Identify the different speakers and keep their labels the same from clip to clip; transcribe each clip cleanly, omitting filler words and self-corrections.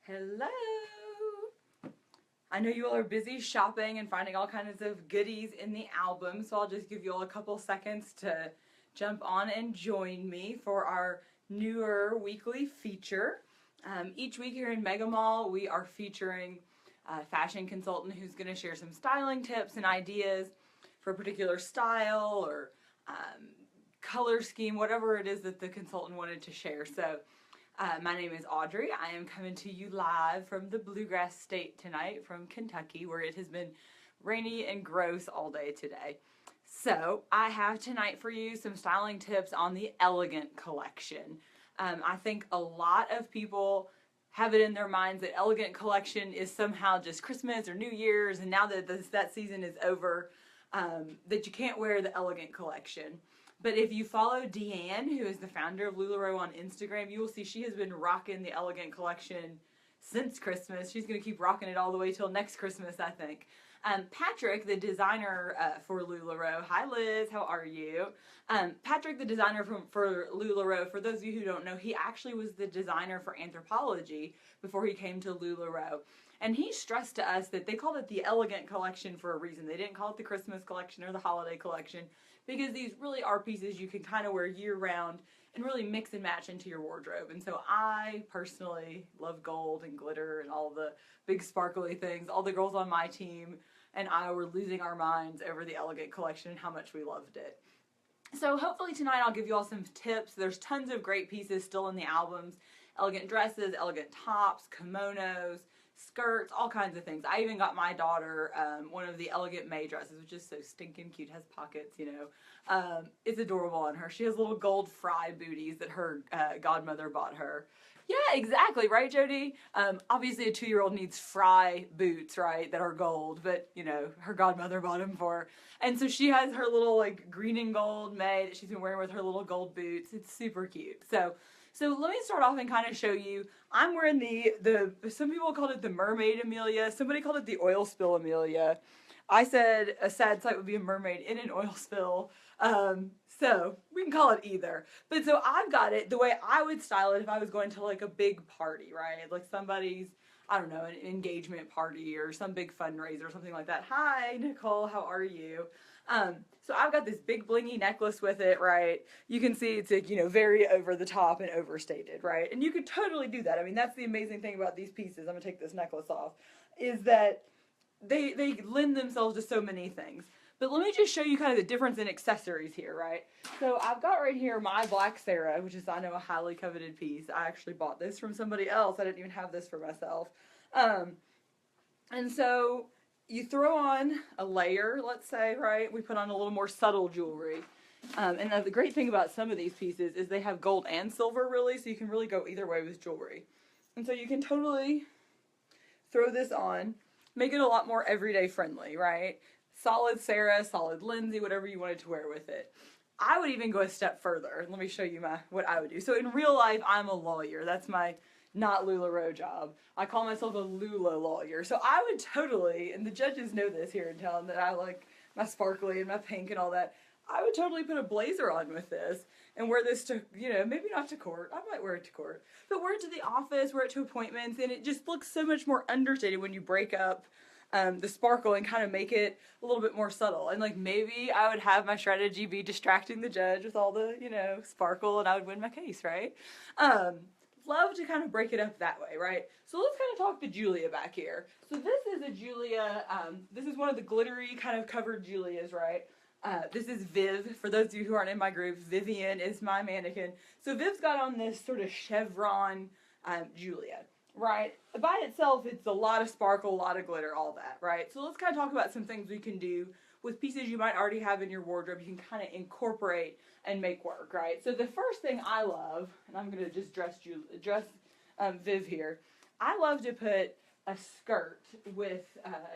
Speaker 1: Hello! I know you all are busy shopping and finding all kinds of goodies in the album, so I'll just give you all a couple seconds to jump on and join me for our newer weekly feature. Each week here in Mega Mall, we are featuring a fashion consultant who's going to share some styling tips and ideas for a particular style or color scheme, whatever it is that the consultant wanted to share. So my name is Audrey. I am coming to you live from the Bluegrass State tonight from Kentucky, where it has been rainy and gross all day today. So I have tonight for you some styling tips on the Elegant collection. I think a lot of people have it in their minds that Elegant collection is somehow just Christmas or New Year's, and now that that season is over, that you can't wear the Elegant collection. But if you follow Deanne, who is the founder of LuLaRoe on Instagram, you will see she has been rocking the Elegant collection since Christmas. She's going to keep rocking it all the way till next Christmas, I think. Patrick, the designer for LuLaRoe. Hi, Liz. How are you? Patrick, the designer for LuLaRoe, for those of you who don't know, he actually was the designer for Anthropologie before he came to LuLaRoe. And he stressed to us that they called it the Elegant collection for a reason. They didn't call it the Christmas collection or the holiday collection, because these really are pieces you can kind of wear year-round and really mix and match into your wardrobe. And so I personally love gold and glitter and all the big sparkly things. All the girls on my team and I were losing our minds over the Elegant collection and how much we loved it. So hopefully tonight I'll give you all some tips. There's tons of great pieces still in the albums. Elegant dresses, elegant tops, kimonos, skirts, all kinds of things. I even got my daughter one of the Elegant May dresses, which is so stinking cute. Has pockets, you know. It's adorable on her. She has little gold fry booties that her godmother bought her. Yeah, exactly, right, Jody? Obviously, a 2-year-old needs fry boots, right, that are gold, but, you know, her godmother bought them for her. And so she has her little, like, green and gold May that she's been wearing with her little gold boots. It's super cute. So let me start off and kind of show you. I'm wearing some people called it the Mermaid Amelia. Somebody called it the Oil Spill Amelia. I said a sad sight would be a mermaid in an oil spill. So we can call it either. But so I've got it the way I would style it if I was going to like a big party, right? Like somebody's, I don't know, an engagement party or some big fundraiser or something like that. Hi, Nicole, how are you? So I've got this big blingy necklace with it, right? You can see it's, like, you know, very over the top and overstated, right? And you could totally do that. I mean, that's the amazing thing about these pieces. I'm gonna take this necklace off, is that they lend themselves to so many things. But let me just show you kind of the difference in accessories here, right? So I've got right here my Black Sarah, which is, I know, a highly coveted piece. I actually bought this from somebody else. I didn't even have this for myself. And so you throw on a layer, let's say, right? We put on a little more subtle jewelry. And the great thing about some of these pieces is they have gold and silver, really, so you can really go either way with jewelry. And so you can totally throw this on, make it a lot more everyday friendly, right? Solid Sarah, solid Lindsay, whatever you wanted to wear with it. I would even go a step further. Let me show you what I would do. So in real life, I'm a lawyer. That's my not LuLaRoe job. I call myself a Lula lawyer. So I would totally, and the judges know this here in town, that I like my sparkly and my pink and all that. I would totally put a blazer on with this and wear this to, you know, maybe not to court. I might wear it to court. But wear it to the office, wear it to appointments, and it just looks so much more understated when you break up the sparkle and kind of make it a little bit more subtle. And like maybe I would have my strategy be distracting the judge with all the, you know, sparkle, and I would win my case, right? Love to kind of break it up that way, right? So let's kind of talk to Julia back here. So this is a Julia, this is one of the glittery kind of covered Julias, right? This is Viv. For those of you who aren't in my group, Vivian is my mannequin. So Viv's got on this sort of chevron Julia, right? By itself, it's a lot of sparkle, a lot of glitter, all that, right? So let's kind of talk about some things we can do with pieces you might already have in your wardrobe. You can kind of incorporate and make work, right? So the first thing I love, and I'm going to just dress Viv here, I love to put a skirt with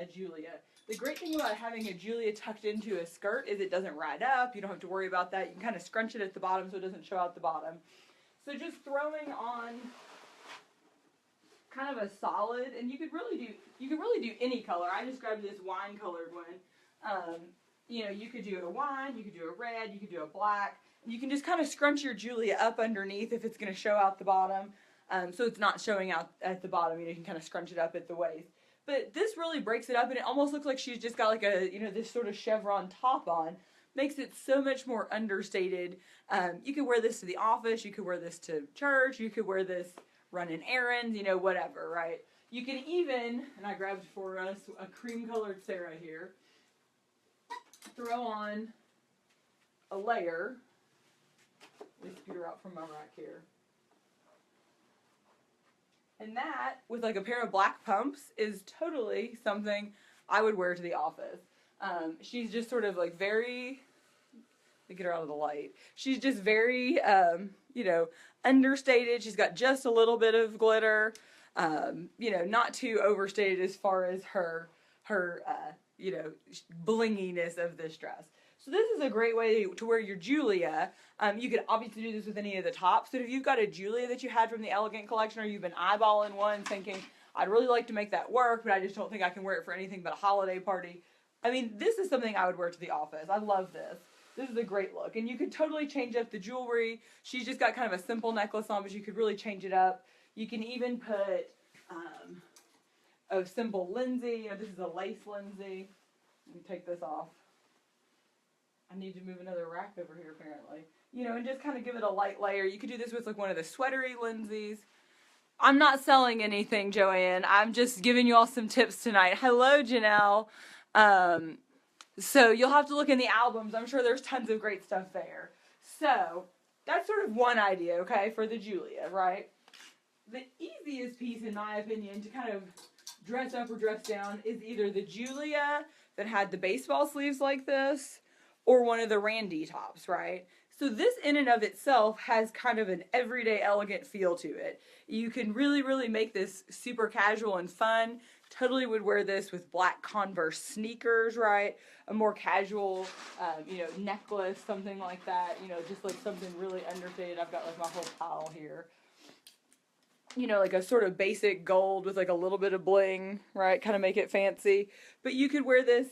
Speaker 1: a Julia. The great thing about having a Julia tucked into a skirt is it doesn't ride up. You don't have to worry about that. You can kind of scrunch it at the bottom so it doesn't show out the bottom. So just throwing on kind of a solid, and you could really do any color. I just grabbed this wine colored one. You know, you could do a wine, you could do a red, you could do a black. You can just kind of scrunch your Julia up underneath if it's going to show out the bottom. So it's not showing out at the bottom. You can kind of scrunch it up at the waist. But this really breaks it up, and it almost looks like she's just got like a, this sort of chevron top on. Makes it so much more understated. You could wear this to the office, you could wear this to church, you could wear this running errands, whatever, right? You can even, and I grabbed for us a cream-colored Sarah here, throw on a layer. Let me scoot her out from my rack here. And that, with like a pair of black pumps, is totally something I would wear to the office. She's just sort of like very, let me get her out of the light. She's just very, understated. She's got just a little bit of glitter, not too overstated as far as her blinginess of this dress. So this is a great way to wear your Julia. You could obviously do this with any of the tops. So if you've got a Julia that you had from the Elegant collection, or you've been eyeballing one thinking, I'd really like to make that work, but I just don't think I can wear it for anything but a holiday party. I mean, this is something I would wear to the office. I love this. This is a great look. And you could totally change up the jewelry. She's just got kind of a simple necklace on, but you could really change it up. You can even put a simple linsey. This is a lace linsey. Let me take this off. I need to move another rack over here, apparently. And just kind of give it a light layer. You could do this with like one of the sweatery linseys. I'm not selling anything, Joanne. I'm just giving you all some tips tonight. Hello, Janelle. So you'll have to look in the albums. I'm sure there's tons of great stuff there. So that's sort of one idea, okay, for the Julia, right? The easiest piece, in my opinion, to kind of dress up or dress down is either the Julia that had the baseball sleeves like this, or one of the Randy tops, right? So this in and of itself has kind of an everyday elegant feel to it. You can really, really make this super casual and fun. Totally would wear this with black Converse sneakers, right? A more casual, necklace, something like that. Just like something really understated. I've got like my whole pile here. Like a sort of basic gold with like a little bit of bling, right? Kind of make it fancy. But you could wear this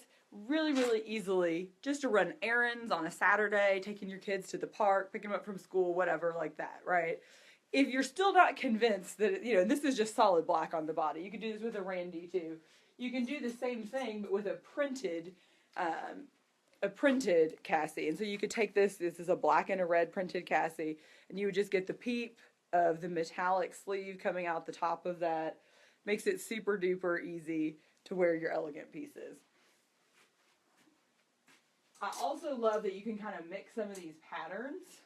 Speaker 1: really, really easily just to run errands on a Saturday, taking your kids to the park, picking them up from school, whatever like that, right? If you're still not convinced that, this is just solid black on the body, you could do this with a Randy too. You can do the same thing, but with a printed Cassie. And so you could take this is a black and a red printed Cassie, and you would just get the peep of the metallic sleeve coming out the top of that. Makes it super duper easy to wear your elegant pieces. I also love that you can kind of mix some of these patterns.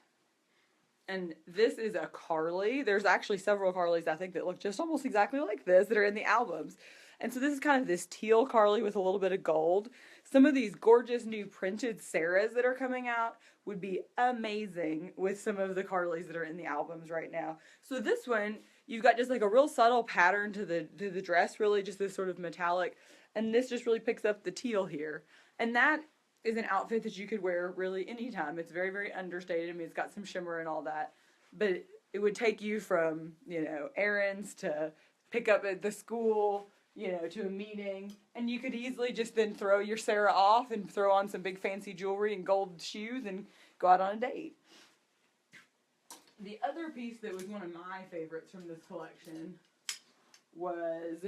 Speaker 1: And this is a Carly. There's actually several Carlys, I think, that look just almost exactly like this that are in the albums. And so this is kind of this teal Carly with a little bit of gold. Some of these gorgeous new printed Sarahs that are coming out would be amazing with some of the Carlys that are in the albums right now. So this one, you've got just like a real subtle pattern to the dress, really just this sort of metallic. And this just really picks up the teal here. And that is an outfit that you could wear really anytime. It's very, very understated. I mean, it's got some shimmer and all that. But it would take you from, errands to pick up at the school, to a meeting. And you could easily just then throw your Sarah off and throw on some big fancy jewelry and gold shoes and go out on a date. The other piece that was one of my favorites from this collection was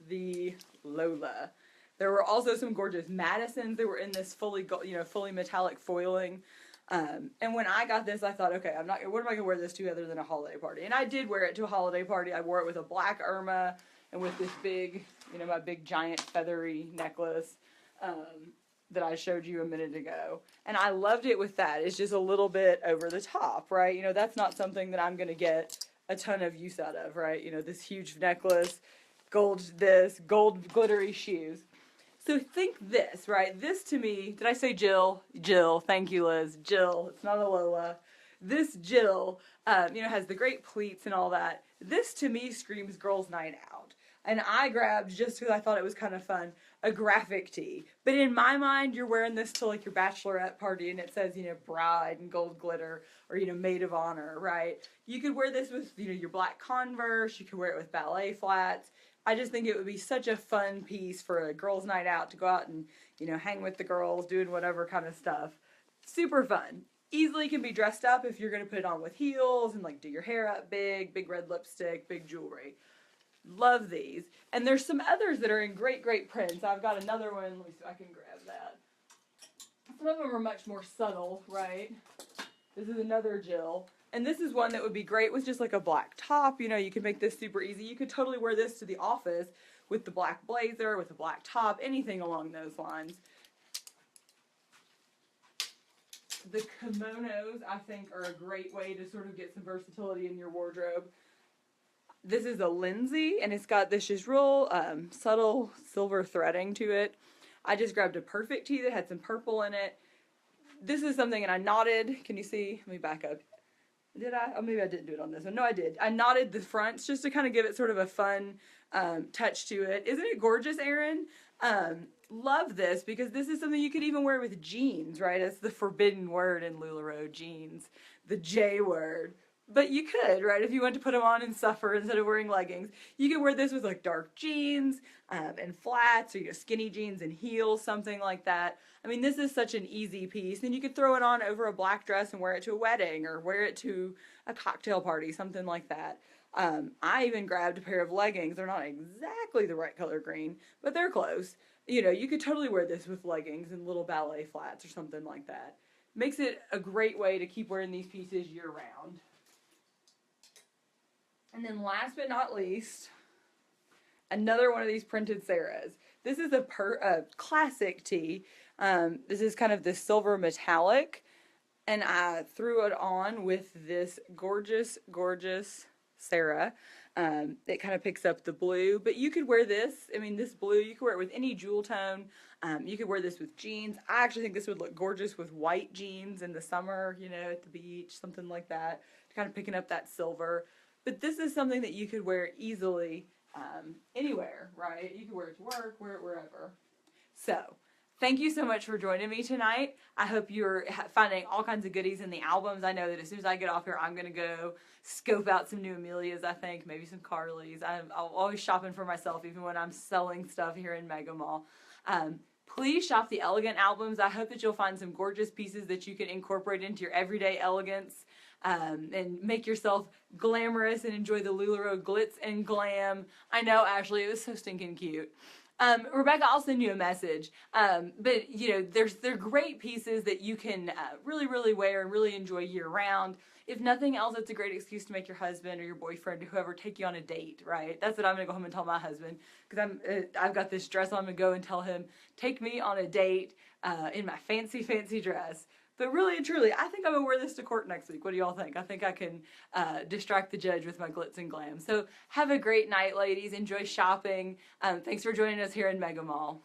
Speaker 1: the Lola. There were also some gorgeous Madisons that were in this fully metallic foiling. And when I got this, I thought, okay, what am I going to wear this to other than a holiday party? And I did wear it to a holiday party. I wore it with a black Irma and with this big, my big giant feathery necklace that I showed you a minute ago. And I loved it with that. It's just a little bit over the top, right? That's not something that I'm going to get a ton of use out of, right? This huge necklace, gold glittery shoes. So think this, right? This to me, did I say Jill? Jill, thank you, Liz. Jill, it's not a Lola. This Jill, has the great pleats and all that. This to me screams girls' night out. And I grabbed, just because I thought it was kind of fun, a graphic tee. But in my mind, you're wearing this to like your bachelorette party and it says, bride and gold glitter or, maid of honor, right? You could wear this with, your black Converse. You could wear it with ballet flats. I just think it would be such a fun piece for a girls' night out to go out and, hang with the girls, doing whatever kind of stuff. Super fun. Easily can be dressed up if you're going to put it on with heels and like do your hair up big red lipstick, big jewelry. Love these. And there's some others that are in great prints. I've got another one. Let me see if I can grab that. Some of them are much more subtle, right? This is another Jill. And this is one that would be great with just like a black top. You know, you can make this super easy. You could totally wear this to the office with the black blazer, with a black top, anything along those lines. The kimonos, I think, are a great way to sort of get some versatility in your wardrobe. This is a Lindsay, and it's got this just real subtle silver threading to it. I just grabbed a perfect tee that had some purple in it. This is something, and I knotted. Can you see? Let me back up. Did I? Oh, maybe I didn't do it on this one. No, I did. I knotted the fronts just to kind of give it sort of a fun touch to it. Isn't it gorgeous, Erin? Love this because this is something you could even wear with jeans, right? It's the forbidden word in LuLaRoe, jeans. The J word. But you could, right? If you want to put them on and suffer instead of wearing leggings, you could wear this with like dark jeans and flats, or skinny jeans and heels, something like that. I mean, this is such an easy piece. And you could throw it on over a black dress and wear it to a wedding or wear it to a cocktail party, something like that. I even grabbed a pair of leggings. They're not exactly the right color green, but they're close. You know, you could totally wear this with leggings and little ballet flats or something like that. Makes it a great way to keep wearing these pieces year round. And then last but not least, another one of these printed Sarahs. This is a classic tee. This is kind of this silver metallic. And I threw it on with this gorgeous Sarah. It kind of picks up the blue. But you could wear this. I mean, this blue, you could wear it with any jewel tone. You could wear this with jeans. I actually think this would look gorgeous with white jeans in the summer, you know, at the beach, something like that. Kind of picking up that silver. But this is something that you could wear easily anywhere, right? You could wear it to work, wear it wherever. So, thank you so much for joining me tonight. I hope you're finding all kinds of goodies in the albums. I know that as soon as I get off here, I'm going to go scope out some new Amelias, I think, maybe some Carlys. I'm always shopping for myself, even when I'm selling stuff here in Mega Mall. Please shop the Elegant albums. I hope that you'll find some gorgeous pieces that you can incorporate into your everyday elegance. And make yourself glamorous and enjoy the LuLaRoe glitz and glam. I know, Ashley, it was so stinking cute. Rebecca, I'll send you a message. But, you know, they're great pieces that you can really wear and really enjoy year round. If nothing else, it's a great excuse to make your husband or your boyfriend or whoever take you on a date, right? That's what I'm going to go home and tell my husband. Because I've got this dress on. I'm going to go and tell him, take me on a date in my fancy dress. But really and truly, I think I'm going to wear this to court next week. What do y'all think? I think I can distract the judge with my glitz and glam. So have a great night, ladies. Enjoy shopping. Thanks for joining us here in Mega Mall.